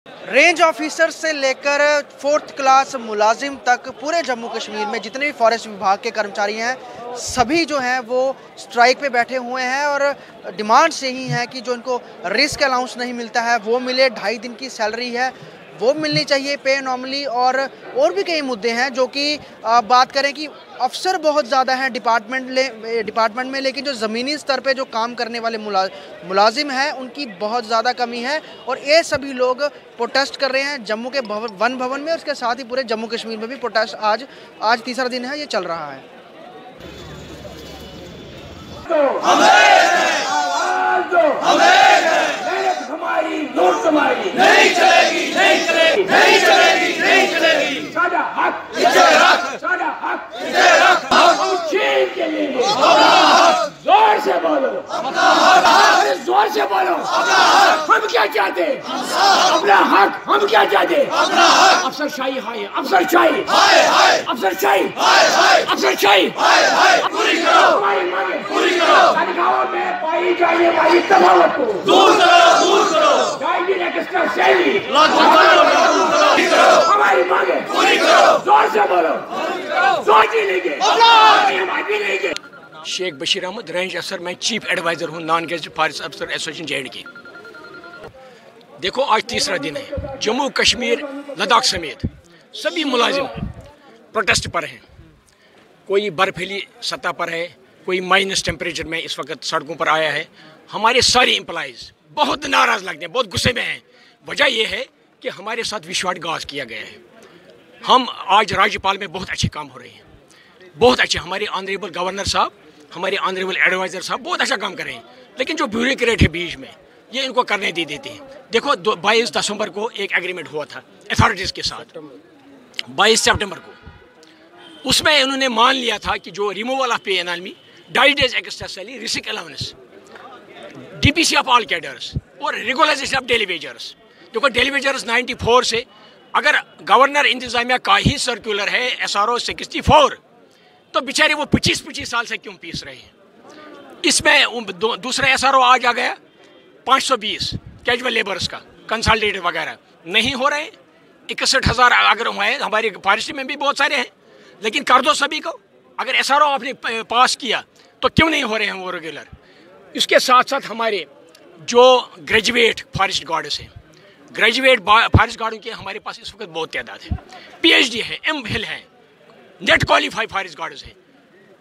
Range officer से लेकर 4th class मुलाजिम तक पूरे जम्मू कश्मीर में जितने भी फॉरेस्ट विभाग के कर्मचारी हैं सभी जो हैं वो स्ट्राइक पे बैठे हुए हैं और डिमांड्स यही हैं कि जो इनको रिस्क अलाउंस नहीं मिलता है वो मिले, 2.5 दिन की सैलरी है वो मिलनी चाहिए, पे नॉर्मली और भी कई मुद्दे हैं जो कि बात करें कि अफसर बहुत ज़्यादा हैं डिपार्टमेंट में, लेकिन जो ज़मीनी स्तर पे जो काम करने वाले मुलाजिम हैं उनकी बहुत ज़्यादा कमी है और ये सभी लोग प्रोटेस्ट कर रहे हैं जम्मू के वन भवन में। उसके साथ ही पूरे जम्मू कश्मीर में भी प्रोटेस्ट आज तीसरा दिन है, ये चल रहा है। हमारी लूट तुम्हारी नहीं चलेगी, नहीं चलेगी, नहीं चलेगी, नहीं चलेगी। सादा हक, सादा हक, हम चीन के लिए जोर से बोलो, जोर से बोलो। हम क्या चाहते? अपना हक। हम क्या चाहते? अफसरशाही हाय, अफसरशाही, अफसरशाही, अफसरशाही पूरी करो, हमारी मांगे पूरी करो। तनख्वाहों में पाई जाने वाली तफावत को दूर करो, दूर करो। 2.5 दिन एक्स्ट्रा सैलरी हमारी मांगे पूरी करो। जोर से बोलो, जोर से लेंगे, हमारी लेंगे। शेख बशीर अहमद, रेंज अफसर, मैं चीफ एडवाइज़र हूँ नॉन गेजेटेड फॉरेस्ट अफसर एसोसिएशन जेड की। देखो आज तीसरा दिन है, जम्मू कश्मीर लद्दाख समेत सभी मुलाजिम प्रोटेस्ट पर हैं। कोई बर्फीली सतह पर है, कोई माइनस टेम्परेचर में इस वक्त सड़कों पर आया है। हमारे सारे एम्प्लॉइज़ बहुत नाराज़ लगते हैं, बहुत गुस्से में हैं। वजह यह है कि हमारे साथ विश्वासघात किया गया है। हम आज राज्यपाल में बहुत अच्छे काम हो रहे हैं, बहुत अच्छे। हमारे ऑनरेबल गवर्नर साहब, हमारे ऑनरेबल एडवाइज़र साहब बहुत अच्छा काम कर रहे हैं, लेकिन जो ब्यूरोक्रेट है बीच में ये इनको करने दे देते हैं। देखो 22 दिसंबर को एक एग्रीमेंट हुआ था अथॉरिटीज़ के साथ, 22 सितंबर को। उसमें उन्होंने मान लिया था कि जो रिमूवल ऑफ पे anomie, 2.5 days extra salary, risk allowance, DPC of all cadres और रेगुलराइजेशन ऑफ डेली वेजर्स। देखो डेली वेजर्स 94 से, अगर गवर्नर इंतजामिया का ही सर्कुलर है SRO 64, तो बेचारे वो 25 साल से क्यों पीस रहे हैं। इसमें दूसरा SRO आज आ गया 520 कैजुअल लेबर्स का कंसल्टेटिव वगैरह नहीं हो रहे। 61,000 अगर हुए, हमारे फॉरेस्ट में भी बहुत सारे हैं, लेकिन कर दो सभी को। अगर SRO आपने पास किया तो क्यों नहीं हो रहे हैं वो रेगुलर। इसके साथ साथ हमारे जो ग्रेजुएट फॉरेस्ट गार्ड्स हैं, ग्रेजुएट फॉरेस्ट गार्डों के हमारे पास इस वक्त बहुत तादाद है। PhD है, MPhil है, नेट क्वालिफाइड फॉरेस्ट गार्ड्स हैं।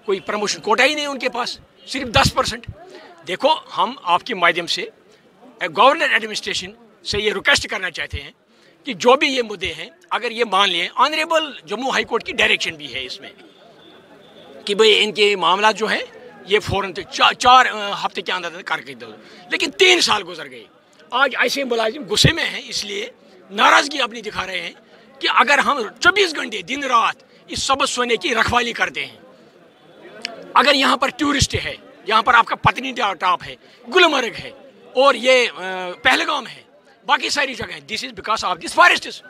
कोई प्रमोशन कोटा ही नहीं उनके पास, सिर्फ 10%। देखो हम आपके माध्यम से गवर्नर एडमिनिस्ट्रेशन से ये रिक्वेस्ट करना चाहते हैं कि जो भी ये मुद्दे हैं अगर ये मान लिए, ऑनरेबल जम्मू हाई कोर्ट की डायरेक्शन भी है इसमें कि भाई इनके मामला जो है ये फ़ौरन 4 हफ्ते के अंदर करके दो। लेकिन 3 साल गुजर गए। आज ऐसे मुलाजिम गुस्से में हैं, इसलिए नाराज़गी अपनी दिखा रहे हैं कि अगर हम 24 घंटे दिन रात इस सबक सोने की रखवाली करते हैं, अगर यहाँ पर टूरिस्ट है, यहाँ पर आपका पत्नी टॉप है, गुलमर्ग है और ये पहलगाम है, बाकी सारी जगह है, this is because of this forest.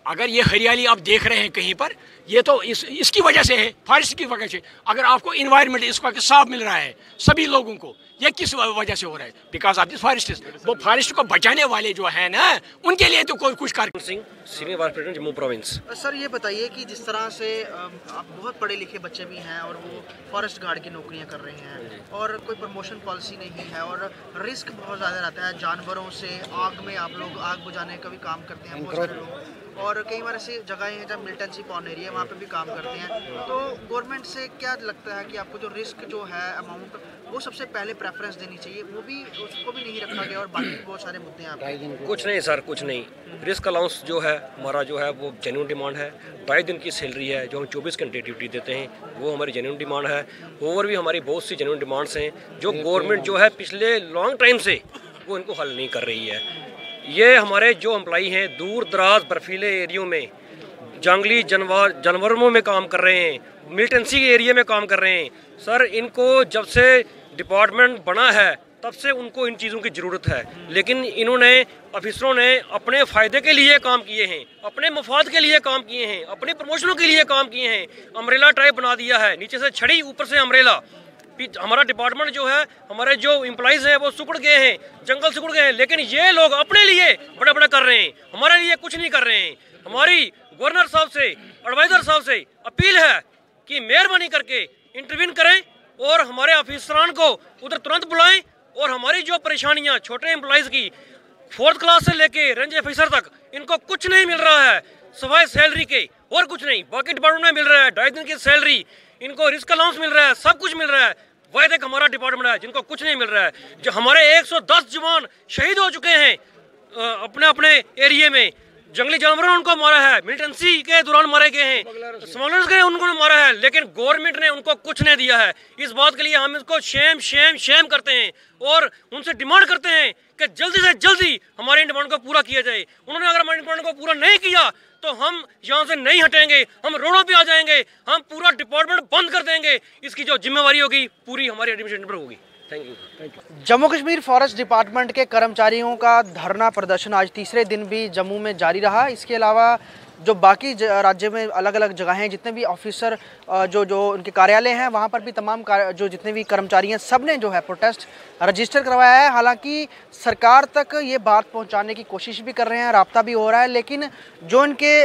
अगर ये हरियाली आप देख रहे हैं कहीं पर, ये तो इसकी वजह से है, फॉरेस्ट की वजह से। अगर आपको इन्वायरमेंट इसका साफ मिल रहा है सभी लोगों को, ये किस वजह से हो रहा है? Because of this forest. वो फॉरेस्ट को बचाने वाले जो है ना, उनके लिए तो कोई कुछ कर। Singh, senior vice president Jammu province. Sir ये बताइए कि जिस तरह से आप बहुत पढ़े लिखे बच्चे भी हैं और वो फॉरेस्ट गार्ड की नौकरियां कर रहे हैं और कोई प्रमोशन पॉलिसी नहीं है और रिस्क बहुत ज़्यादा रहता है जानवरों से, आग में आप लोग आग बुझाने का भी काम करते हैं बहुत सारे लोग, और कई बार ऐसी जगहें हैं जहाँ मिलिटेंसी पॉन एरिया वहाँ पे भी काम करते हैं। तो गवर्नमेंट से क्या लगता है कि आपको जो रिस्क जो है अमाउंट वो सबसे पहले प्रेफरेंस देनी चाहिए, वो भी उसको भी नहीं रखा गया और बाकी बहुत सारे मुद्दे हैं। कुछ नहीं सर, कुछ नहीं। रिस्क अलाउंस जो है हमारा जो है वो जेन्युइन डिमांड है। 2.5 दिन की सैलरी है जो हम 24 घंटे ड्यूटी देते हैं, वो हमारी जेन्युइन डिमांड है। ओवर भी हमारी बहुत सी जेन्युइन डिमांड्स हैं जो गवर्नमेंट जो है पिछले लॉन्ग टाइम से वो इनको हल नहीं कर रही है। ये हमारे जो एम्प्लॉई हैं दूर दराज बर्फीले एरियो में जंगली जानवरों में काम कर रहे हैं, मिलिटेंसी एरिया में काम कर रहे हैं। सर इनको जब से डिपार्टमेंट बना है तब से उनको इन चीज़ों की ज़रूरत है, लेकिन इन्होंने ऑफिसरों ने अपने फ़ायदे के लिए काम किए हैं, अपने मफाद के लिए काम किए हैं, अपने प्रमोशनों के लिए काम किए हैं। अम्ब्रेला टाइप बना दिया है, नीचे से छड़ी ऊपर से अम्ब्रेला। हमारा डिपार्टमेंट जो है, हमारे जो एम्प्लॉइज़ हैं वो सिकुड़ गए हैं, जंगल सिकुड़ गए हैं, लेकिन ये लोग अपने लिए बड़े बड़े कर रहे हैं, हमारे लिए कुछ नहीं कर रहे हैं। हमारी गवर्नर साहब से, एडवाइज़र साहब से अपील है कि मेहरबानी करके इंटरवीन करें और हमारे ऑफिसरान को उधर तुरंत बुलाएं और हमारी जो परेशानियां छोटे एम्प्लॉइज़ की 4th क्लास से लेके रेंज ऑफिसर तक इनको कुछ नहीं मिल रहा है सवाए सैलरी के और कुछ नहीं। बाकी डिपार्टमेंट में मिल रहा है 2.5 दिन की सैलरी, इनको रिस्क अलाउंस मिल रहा है, सब कुछ मिल रहा है। वायदे का हमारा डिपार्टमेंट है जिनको कुछ नहीं मिल रहा है। जो हमारे 110 जवान शहीद हो चुके हैं अपने अपने एरिए में, जंगली जानवरों ने उनको मारा है, मिलिटेंसी के दौरान मारे गए हैं, स्मगलर्स के उनको मारा है, लेकिन गवर्नमेंट ने उनको कुछ नहीं दिया है। इस बात के लिए हम इसको शेम शेम शेम करते हैं और उनसे डिमांड करते हैं कि जल्दी से जल्दी हमारे डिमांड को पूरा किया जाए। उन्होंने अगर हमारे डिमांड को पूरा नहीं किया तो हम यहाँ से नहीं हटेंगे, हम रोडों पे आ जाएंगे, हम पूरा डिपार्टमेंट बंद कर देंगे। इसकी जो जिम्मेवारी होगी पूरी हमारी एडमिनिस्ट्रेशन पर होगी। Thank you. Jammu Kashmir forest department के कर्मचारियों का धरना प्रदर्शन आज तीसरे दिन भी जम्मू में जारी रहा। इसके अलावा जो बाकी राज्य में अलग अलग जगह हैं, जितने भी ऑफिसर जो उनके कार्यालय हैं, वहाँ पर भी तमाम जो जितने भी कर्मचारी हैं, सब ने जो है प्रोटेस्ट रजिस्टर करवाया है। हालांकि सरकार तक ये बात पहुँचाने की कोशिश भी कर रहे हैं, राब्ता भी हो रहा है, लेकिन जो इनके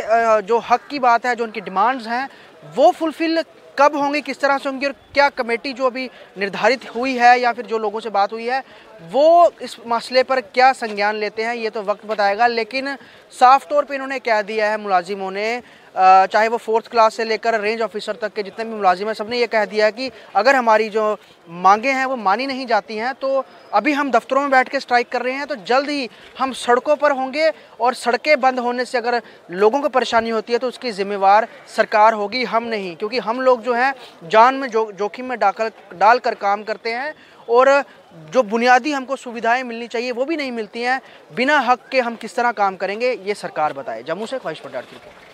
जो हक की बात है, जो उनकी डिमांड्स हैं, वो फुलफिल कब होंगी, किस तरह से होंगी और क्या कमेटी जो अभी निर्धारित हुई है या फिर जो लोगों से बात हुई है वो इस मसले पर क्या संज्ञान लेते हैं, ये तो वक्त बताएगा। लेकिन साफ तौर पे इन्होंने कह दिया है मुलाजिमों ने, चाहे वो 4th क्लास से लेकर रेंज ऑफिसर तक के जितने भी मुलाजिम हैं, सबने ये कह दिया है कि अगर हमारी जो मांगे हैं वो मानी नहीं जाती हैं तो अभी हम दफ्तरों में बैठ के स्ट्राइक कर रहे हैं, तो जल्द ही हम सड़कों पर होंगे और सड़कें बंद होने से अगर लोगों को परेशानी होती है तो उसकी जिम्मेवार सरकार होगी, हम नहीं। क्योंकि हम लोग जो हैं जान में जोखिम में डाल कर काम करते हैं और जो बुनियादी हमको सुविधाएं मिलनी चाहिए वो भी नहीं मिलती हैं। बिना हक के हम किस तरह काम करेंगे, ये सरकार बताए। जम्मू से ख्वाहिश पटार की रिपोर्ट।